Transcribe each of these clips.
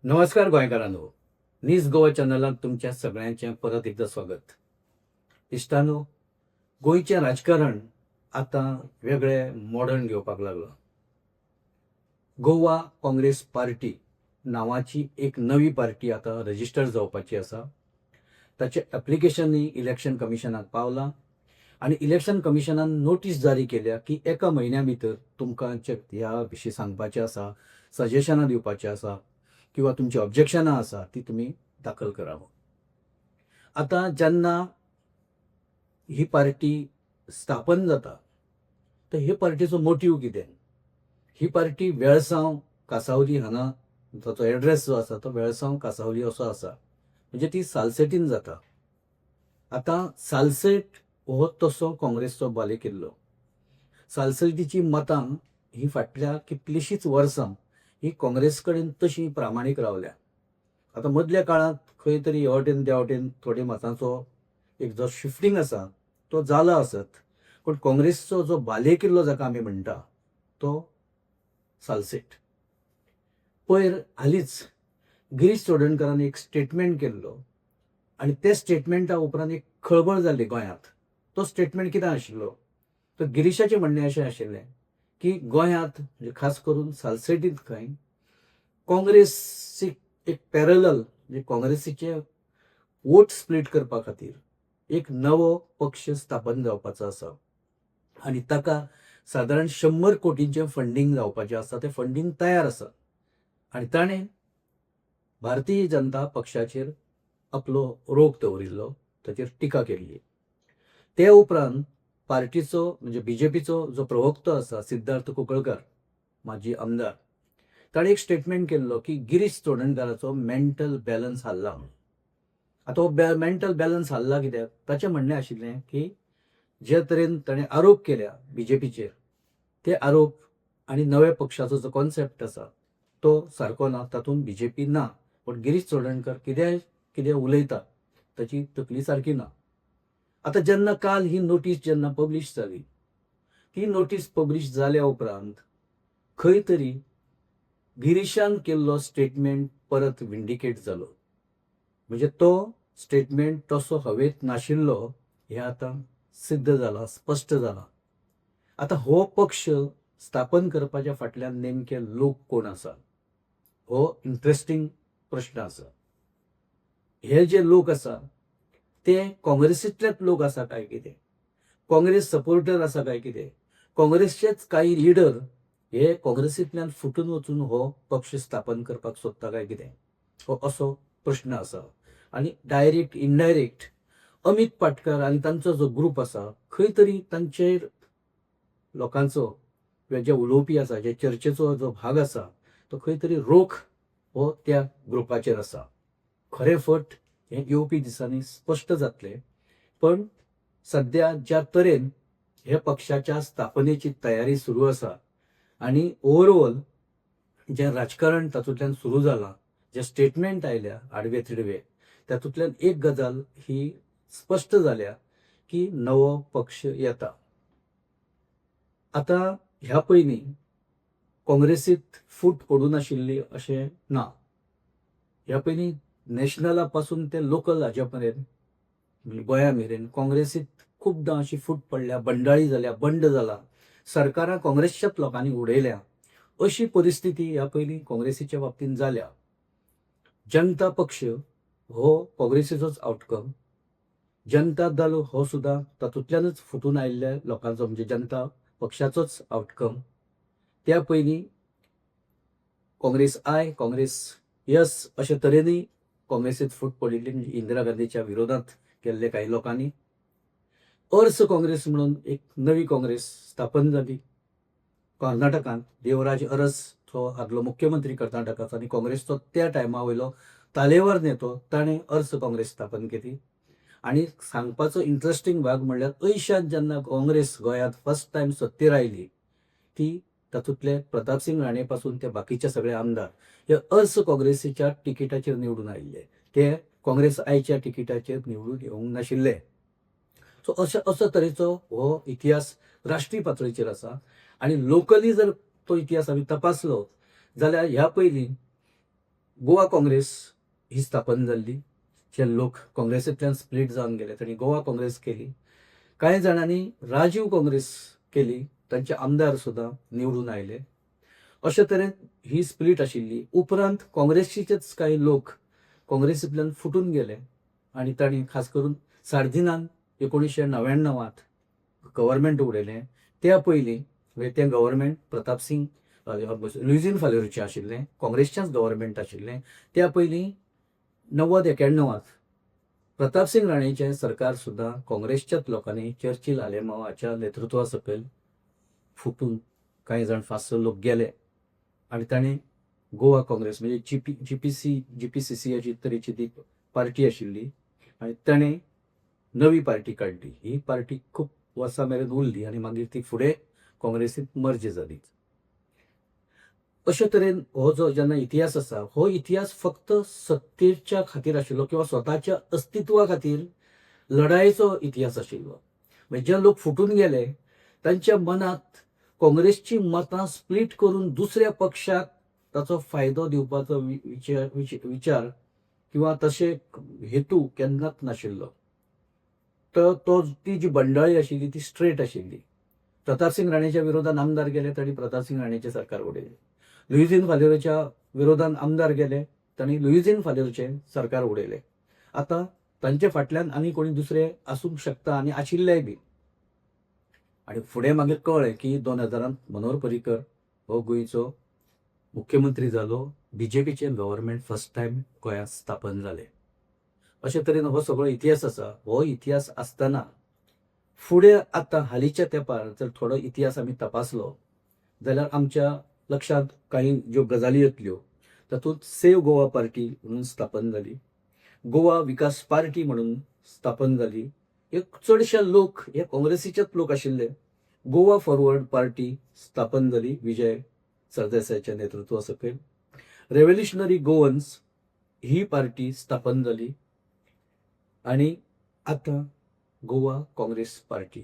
नमस्कार गोंयकारांनो. न्यूज गोवा चॅनलात तुमच्या सगळ्यांचे परत एकदा स्वागत. इश्टानो, गोंयचें राजकारण आतां वेगळे मॉडर्न घेवपाक लागला. गोवा काँग्रेस पार्टी नांवाची एक नवी पार्टी आतां रजिस्टर जावपाची आसा. ताचें एप्लिकेशनूय इलेक्शन कमिशनाक पावलां आनी इलेक्शन कमिशनान नोटीस जारी केल्या की एका म्हयन्या भितर तुमकां ह्या विशीं सांगपाचें आसा, सजेशनां दिवपाचें आसा किंवा तुमची ऑब्जेक्शनां आसा ती तुमी दाखल करावं. आतां जेन्ना ही पार्टी स्थापन जाता तर हे पार्टीचो मोटीव कितें? ही पार्टी वेळसांव कांसावली हांगा ताचो एड्रेस जो आसा तो वेळसांव कांसावली असो आसा, म्हणजे ती सालसेटीन जाता. आतां सालसेट हो तसो काँग्रेसचो बालेकिल्लो. सालसेटीची मतां ही फाटल्या कितलींशींच वर्सां ही काँग्रेस कडेन तशी प्रामाणीक रावल्या. आतां मदल्या काळांत खंय तरी हे वटेन त्या वटेन थोडे मतांचो एक जो शिफ्टिंग आसा तो जाला आसत, पूण काँग्रेसचो जो बालेकिल्लो जाका आमी म्हणटा तो सालसेट. पयर हालींच गिरीश चोडणकरान एक स्टेटमेंट केल्लो आनी ते स्टेटमेंटा उपरांत एक खळबळ जाल्ली गोंयांत. तो स्टेटमेंट कितें आशिल्लो? तर गिरीशाचें म्हणणें अशें आशिल्लें की गोंयांत म्हणजे खास करून सालसेटींत खंय काँग्रेसीक एक पॅरलल म्हणजे काँग्रेसीचे वोट स्प्लीट करपा खातीर एक नवो पक्ष स्थापन जावपाचो आसा आनी ताका सादारण 100 कोटींचें फंडींग जावपाचें आसा. तें फंडींग तयार आसा आनी ताणें भारतीय जनता पक्षाचेर आपलो रोख दवरिल्लो, ताचेर टिका केल्ली. ते उपरांत पार्टीचो म्हणजे बीजेपीचो जो प्रवक्तो आसा सिद्धार्थ कुंकळकार, माजी आमदार, ताणें एक स्टेटमेंट केल्लो की गिरीश चोडणकराचो मेंटल बॅलन्स हाल्ला. आतां हो मेंटल बॅलन्स हाल्ला कित्याक? ताचें म्हणणें आशिल्लें की जे तरेन ताणें आरोप केल्या बीजेपीचेर, ते आरोप आनी नव्या पक्षाचो जो कॉन्सेप्ट आसा तो सारको ना, तातूंत बीजेपी ना. पूण गिरीश चोडणकर कितें उलयता ताची तकली सारकी ना. आतां जेन्ना काल ही नोटीस जेन्ना पब्लीश जाली, ती नोटीस पब्लीश जाल्या उपरांत खंय तरी गिरीशान केल्लो स्टेटमेंट परत विंडिकेट जालो. म्हणजे तो स्टेटमेंट तसो हवेत नाशिल्लो हें आतां सिद्ध जालां, स्पश्ट जालां. आतां हो पक्ष स्थापन करपाच्या फाटल्यान नेमके लोक कोण आसा हो इंट्रस्टिंग प्रश्न आसा. हे जे लोक आसा ते काँग्रेसींतलेच लोक आसा काय कितें? काँग्रेस सपोर्टर आसा काय कितें? काँग्रेसचेच काही लिडर हे काँग्रेसींतल्यान फुटून वचून हो पक्ष स्थापन करपाक सोदता काय कितें? हो असो प्रश्न आसा. आनी डायरेक्ट इनडायरेक्ट अमित पाटकर आनी तांचो जो ग्रूप आसा खंय तरी तांचेर लोकांचो जे उलोवपी आसा, जे चर्चेचो जो भाग आसा तो खंय तरी रोख हो त्या ग्रुपाचेर आसा. खरें फट हें येवपी दिसांनी स्पश्ट जातलें. पण सध्या ज्या तरेन हे पक्षाच्या स्थापनेची तयारी सुरू आसा आनी ओवरऑल जें राजकारण तातूंतल्यान सुरू जालां, जे स्टेटमेंट आयल्या आडवे तिडवे, तातूंतल्यान एक गजाल ही स्पश्ट जाल्या की नवो पक्ष येता. आतां ह्या पयलीं काँग्रेसींत फूट पडूं नाशिल्ली अशें ना. ह्या पयलीं नॅशनला पासून ते लोकल हाज्या मेरेन म्हणजे गोंया मेरेन काँग्रेसींत खुबदां अशी फूट पडल्या, बंडाळी जाल्या, बंड जाला, सरकारां काँग्रेसच्याच लोकांनी उडयल्या. अशी परिस्थिती ह्या पयलीं काँग्रेसीच्या बाबतींत जाल्या. जनता पक्ष हो काँग्रेसीचोच आउटकम. जनता दल हो सुद्दां तातूंतल्यानच फुटून आयिल्ल्या लोकांचो म्हणजे जनता पक्षाचोच आउटकम. त्या पयलीं काँग्रेस आय, काँग्रेस यस अशे तरेनूय काँग्रेसींत फूट पडिल्ली, म्हणजे इंदिरा गांधीच्या विरोधांत केल्ले काही लोकांनी. अर्स काँग्रेस म्हणून एक नवी काँग्रेस स्थापन जाली कर्नाटकांत. देवराज अरस तो आदलो मुख्यमंत्री कर्नाटकाचो आनी काँग्रेसचो त्या टायमा वयलो तालेवार नेतो, ताणें अर्स काँग्रेस स्थापन केली. आनी सांगपाचो इंट्रस्टिंग भाग म्हणल्यार अंयशांत जेन्ना काँग्रेस गोंयांत फर्स्ट टायम सत्तेर आयली, ती तातूंतले प्रताप सिंग राणे पासून ते बाकीचे सगळे आमदार हे अर्स काँग्रेसीच्या तिकिटाचेर निवडून आयिल्ले. ते काँग्रेस आयच्या तिकिटाचेर निवडून येवंक नाशिल्ले. सो असो तरेचो हो इतिहास राष्ट्रीय पातळीचेर आसा. आनी लोकली जर तो इतिहास आमी तपासलो जाल्यार ह्या पयलीं गोवा काँग्रेस ही स्थापन जाल्ली. जे लोक काँग्रेसींतल्यान स्प्लीट जावन गेले तांणी गोवा काँग्रेस केली. कांय जाणांनी राजीव काँग्रेस केली. तांचे आमदार सुद्दां निवडून आयले. अशे तरेन ही स्प्लीट आशिल्ली. उपरांत काँग्रेसीचेच काही लोक काँग्रेसींतल्यान फुटून गेले आनी तांणी खास करून सार्दिनान 1999त गव्हर्मेंट उडयलें. त्या पयलीं तें गव्हर्मेंट प्रताप सिंग लुईझीन फालोरूचें आशिल्लें. काँग्रेसचेंच गव्हर्मेंट आशिल्लें. त्या पयलीं 90-91त प्रताप सिंग राणेचें सरकार सुद्दां काँग्रेसच्याच लोकांनी चर्चिल आलेमावाच्या नेतृत्वा सकयल फुटून कांय जाण 5-6 लोक गेले आनी ताणें गोवा काँग्रेस म्हणजे जीपीसीसी तरेची ती पार्टी आशिल्ली आनी ताणें नवी पार्टी काडली. ही पार्टी खूब वर्सां मेरेन उरली आनी मागीर ती फुडें काँग्रेसींत मर्ज जाली. अशे तरेन हो जो जेन्ना इतिहास आसा हो इतिहास फक्त सत्तेच्या खातीर आशिल्लो किंवा स्वताच्या अस्तित्वा खातीर लढायेचो इतिहास आशिल्लो. म्हणजे जे लोक फुटून गेले तांच्या मनांत काँग्रेसची मतां स्प्लीट करून दुसऱ्या पक्षाक ताचो फायदो दिवपाचो विचार किंवा तशे हेतू केन्नाच नाशिल्लो. तर ती जी बंडाळी आशिल्ली ती स्ट्रेट आशिल्ली. प्रताप सिंग राणेच्या विरोधात आमदार गेले तांणी प्रताप सिंग राणेचें सरकार उडयलें. लुईझीन फालोरूच्या विरोधात आमदार गेले तांणी लुईझीन फालोरूचें सरकार उडयलें. आतां तांचे फाटल्यान आनी कोणी दुसरे आसूंक शकता आनी आशिल्लेय बी. आनी फुडें मागीर कळ्ळें की 2000त मनोहर पर्रीकर हो गोंयचो मुख्यमंत्री जालो. बीजेपीचें गव्हर्मेंट फर्स्ट टायम गोंयांत स्थापन जालें. अशे तरेन हो सगळो इतिहास आसा. हो इतिहास आसतना फुडें आतां हालींच्या तेंपार जर थोडो इतिहास आमी तपासलो जाल्यार आमच्या लक्षांत काही ज्यो गजाली येतल्यो. तातूंत सेव्ह गोवा पार्टी म्हणून स्थापन जाली. गोवा विकास पार्टी म्हणून स्थापन जाली. एक चडशे लोक हे काँग्रेसीचेच लोक आशिल्ले. गोवा फॉरवर्ड पार्टी स्थापन जाली विजय सरदेसायच्या नेतृत्वा सकयल. रेव्होल्युशनरी गोवन्स ही पार्टी स्थापन जाली आनी आतां गोवा काँग्रेस पार्टी.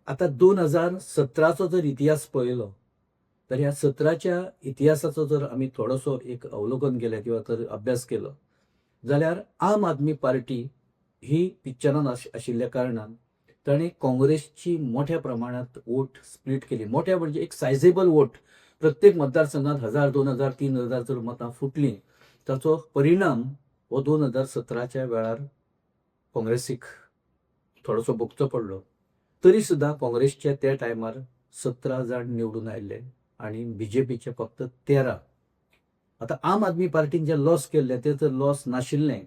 आतां 2017चो जर इतिहास पळयलो तर ह्या 17च्या इतिहासाचो जर आमी थोडोसो एक अवलोकन केलें किंवा तर अभ्यास केलो जाल्यार आम आदमी पार्टी ही पिक्चरान आशिल्ल्या कारणान ताणें काँग्रेसची मोठ्या प्रमाणात वोट स्प्लीट केली. मोठ्या म्हणजे एक सायजेबल वोट. प्रत्येक मतदारसंघात 1000, 2000, 3000 जर मतां फुटलीं ताचो परिणाम हो 2017च्या वेळार काँग्रेसीक थोडोसो भोगचो पडलो. तरी सुद्दां काँग्रेसचे त्या टायमार 17 जाण निवडून आयिल्ले आनी बीजेपीचे फक्त 13. आतां आम आदमी पार्टीन जे लॉस केल्ले ते जर लॉस नाशिल्लें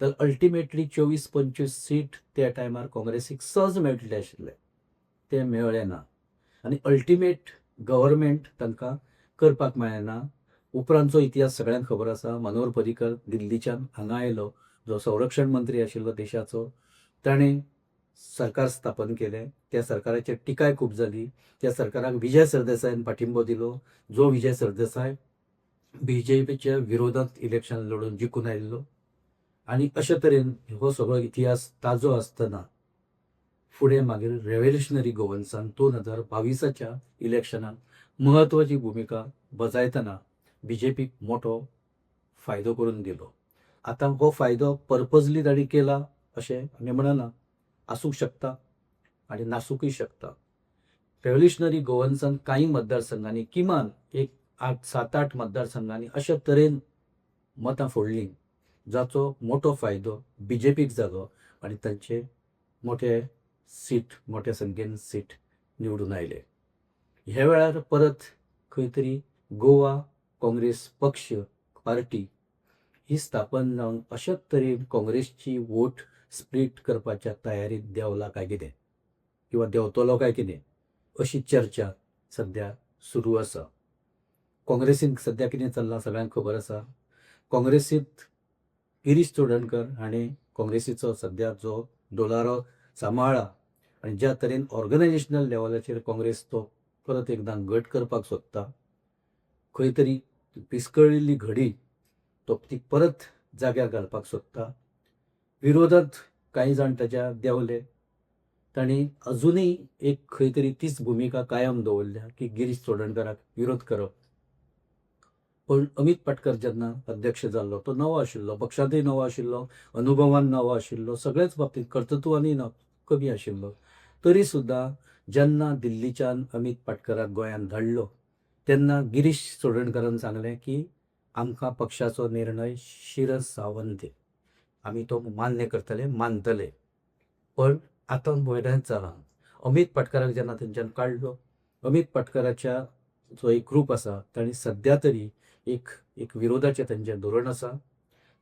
तर अल्टिमेटली 24-25 सीट त्या टायमार काँग्रेसीक सहज मेळटले आशिल्ले. ते मेळ्ळे ना आनी अल्टिमेट गव्हर्मेंट तांकां करपाक मेळना. उपरांतचो इतिहास सगळ्यांक खबर आसा. मनोहर पर्रीकर दिल्लीच्यान हांगा आयलो. जो संरक्षण मंत्री आशिल्लो देशाचो ताणें सरकार स्थापन केलें. त्या सरकाराचेर टिकाय खूब जाली. त्या सरकाराक विजय सरदेसायान पाठिंबो दिलो. जो विजय सरदेसाय बीजेपीच्या विरोधात इलेक्शन लढून जिखून आयिल्लो. आनी अशे तरेन हो सगळो इतिहास ताजो आसतना फुडें मागीर रेव्होल्युशनरी गोवन्सान 2022च्या इलेक्शनात म्हत्वाची भुमिका बजायतना बीजेपीक मोठो फायदो करून दिलो. आतां हो फायदो पर्पजली ताणी केला अशें आमी म्हणना. आसूंक शकता आनी नासूंकय शकता. रेव्होल्युशनरी गोवन्सान कांय मतदारसंघांनी किमान एक 7-8 मतदारसंघांनी अशे तरेन मतां फोडलीं जाचो मोठो फायदो बीजेपीक जालो आनी तांचे मोठ्या संख्येन सीट निवडून आयले. ह्या वेळार परत खंय तरी गोवा काँग्रेस पक्ष पार्टी ही स्थापन जावन अशेच तरेन काँग्रेसची वोट स्प्लीट करपाच्या तयारीत देवला काय कितें किंवा देंवतलो काय कितें अशी चर्चा सध्या सुरू आसा. काँग्रेसीन सध्या कितें चल्लां सगळ्यांक खबर आसा. काँग्रेसींत गिरीश चोडणकर हाणें काँग्रेसीचो सध्या जो दोलारो सांबाळ्ळा आनी ज्या तरेन ऑर्गनायजेशनल लेवलाचेर काँग्रेस तो परत एकदां घट करपाक सोदता. खंय तरी पिस्कळिल्ली घडी तो ती परत जाग्यार घालपाक सोदता. विरोधात कांय जाण ताच्या देंवले. तांणी अजुनूय एक खंय तरी तीच भुमिका कायम दवरल्या की गिरीश चोडणकराक विरोध करप. पण अमित पाटकर जेन्ना अध्यक्ष जाल्लो तो नवो आशिल्लो, पक्षांतूय नवो आशिल्लो, अनुभवान नवो आशिल्लो, सगळेच बाबतींत कर्तृत्वानूय कमी आशिल्लो. तरी सुद्दां जेन्ना दिल्लीच्यान अमित पाटकराक गोंयांत धाडलो तेन्ना गिरीश चोडणकरान सांगलें की आमकां पक्षाचो निर्णय शिरसावन दे, आमी तो मान्य करतले, मानतले. पण आतां वयल्यान जालां. अमित पाटकराक जेन्ना थंयच्यान काडलो, अमित पाटकराच्या जो एक ग्रूप आसा तांणी सद्या तरी एक एक विरोधाचें तांचें धोरण आसा.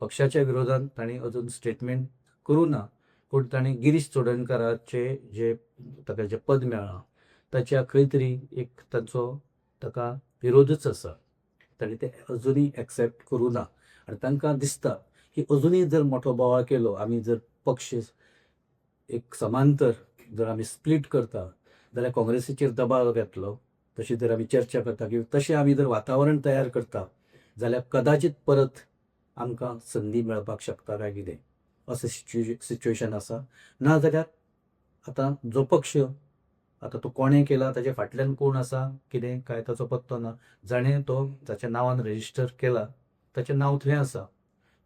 पक्षाच्या विरोधांत तांणी अजून स्टेटमेंट करूं ना, पूण तांणी गिरीश चोडणकराचे जे ताका जें पद मेळ्ळां ताच्या खंय तरी एक तांचो ताका विरोधच आसा. तांणी तें अजुनूय एक्सेप्ट करूं ना आनी तांकां दिसता की अजुनूय जर मोठो बोवाळ केलो, आमी जर पक्ष एक समांतर जर आमी स्प्लीट करता जाल्यार काँग्रेसीचेर दबाव येतलो. तशी जर आमी चर्चा करता की तशें आमी जर वातावरण तयार करता जाल्यार कदाचित परत आमकां संदी मेळपाक शकता काय कितें अशें सिच्युएशन आसा. ना जाल्यार आतां जो पक्ष आतां तो कोणें केला ताचे फाटल्यान कोण आसा कितें काय ताचो पत्तो ना. जाणें तो जाच्या नांवान रेजिस्टर केला ताचें नांव थंय आसा,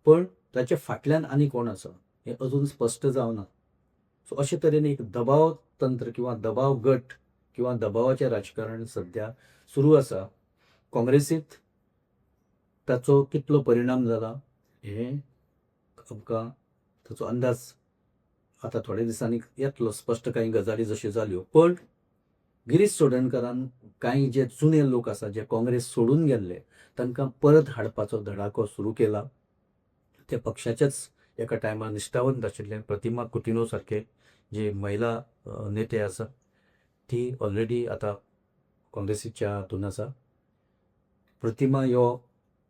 पण ताचे फाटल्यान आनी कोण आसा हें अजून स्पश्ट जावना. सो अशे तरेन एक दबाव तंत्र किंवा दबाव गट किंवा दबावाचें राजकारण सद्या सुरू आसा. काँग्रेसींत ताचो कितलो परिणाम जाला हें आमकां ताचो अंदाज आतां थोड्या दिसांनी येतलो. स्पश्ट कांय गजाली जश्यो जाल्यो, पण गिरीश चोडणकरान कांय जे जुने लोक आसा जे काँग्रेस सोडून गेल्ले तांकां परत हाडपाचो धडाको सुरू केला. ते पक्षाचेच एका टायमार निश्ठावंत आशिल्ले प्रतिमा कुटिनो सारके जे महिला नेते आसा ती ऑलरेडी आतां काँग्रेसीच्या हातून आसा. प्रतिमा ह्यो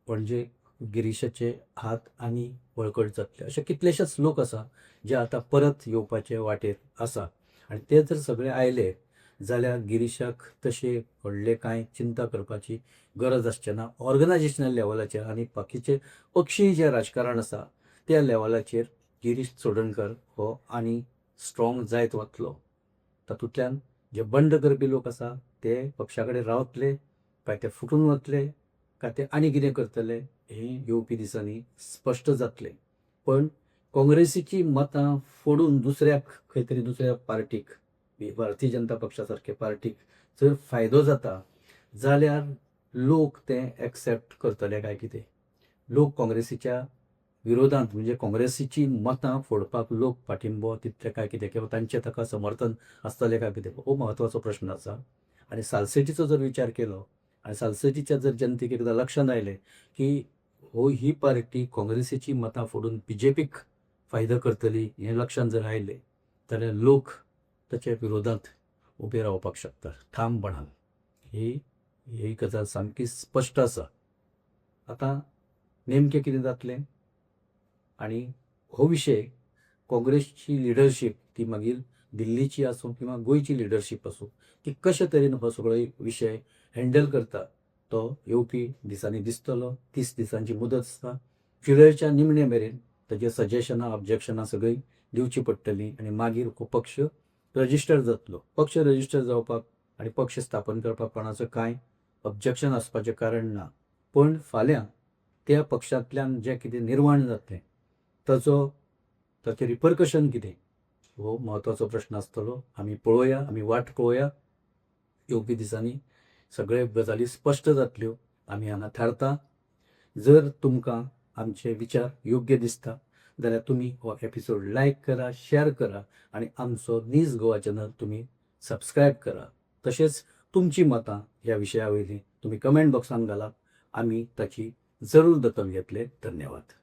म्हणजे गिरीशाचे हात आनी बळकट जातले. अशे कितलेशेच लोक आसा जे आतां परत येवपाचे वाटेर आसा आनी ते जर सगळे आयले जाल्यार गिरीशाक तशें व्हडले कांय चिंता करपाची गरज आसचे ना. ऑर्गनायजेशनल लेवलाचेर आनी बाकीचे पक्षीय जे राजकारण आसा त्या लेवलाचेर गिरीश चोडणकर हो आनी स्ट्रॉंग जायत वतलो. तातूंतल्यान जे बंड करपी लोक आसा ते पक्षा कडेन रावतले काय ते फुटून वतले काय ते आनी कितें करतले हें येवपी दिसांनी स्पश्ट जातलें. पण काँग्रेसीची मतां फोडून दुसऱ्याक खंय तरी दुसऱ्या पार्टीक भारतीय जनता पक्षा सारके पार्टीक जर फायदो जाता जाल्यार लोक तें एक्सेप्ट करतले काय कितें. लोक काँग्रेसीच्या विरोधांत म्हणजे काँग्रेसीची मतां फोडपाक लोक पाठिंबो दितले काय कितें किंवा तांचें ताका समर्थन आसतलें काय कितें हो म्हत्वाचो प्रश्न आसा. आनी सालसेटीचो जर विचार केलो आनी सालसेटीच्या जर जनतेक एकदां लक्षांत आयलें की ही पार्टी काँग्रेसीची मतां फोडून बीजेपीक फायदो करतली हें लक्षांत जर आयलें जाल्यार लोक ताचे विरोधांत उबे रावपाक शकतात ठामपणान. ही गजाल सामकी स्पश्ट आसा. आतां नेमकें कितें जातलें आनी हो विशय काँग्रेसची लिडरशीप ती मागीर दिल्लीची आसूं किंवा गोंयची लिडरशीप आसूं ती कशे तरेन हो सगळो विशय हँडल करता तो येवपी दिसांनी दिसतलो. 30 दिसांची मुदत आसता. जुलयाच्या निमणे मेरेन ताजे सजेशनां ऑब्जेक्शनां सगळीं दिवची पडटलीं आनी मागीर हो पक्ष रजिस्टर जातलो. पक्ष रजिस्टर जावपाक आनी पक्ष स्थापन करपाक कोणाचो कांय ऑब्जेक्शन आसपाचें कारण ना. पण फाल्यां त्या पक्षांतल्यान जें कितें निर्माण जातलें ताचें रिपरकशन कितें हो म्हत्वाचो प्रश्न आसतलो. आमी पळोवया, आमी वाट पळोवया. येवपी दिसांनी सगळे गजाली स्पश्ट जातल्यो. आमी हांगा थारता. जर तुमकां आमचे विचार योग्य दिसता जाल्यार तुमी हो एपिसोड लायक करा, शेअर करा आनी आमचो न्यूज गोवा चॅनल तुमी सबस्क्रायब करा. तशेंच तुमची मतां ह्या विशया वयलीं तुमी कमेंट बॉक्सान घालात. आमी ताची जरूर दखल घेतले. धन्यवाद.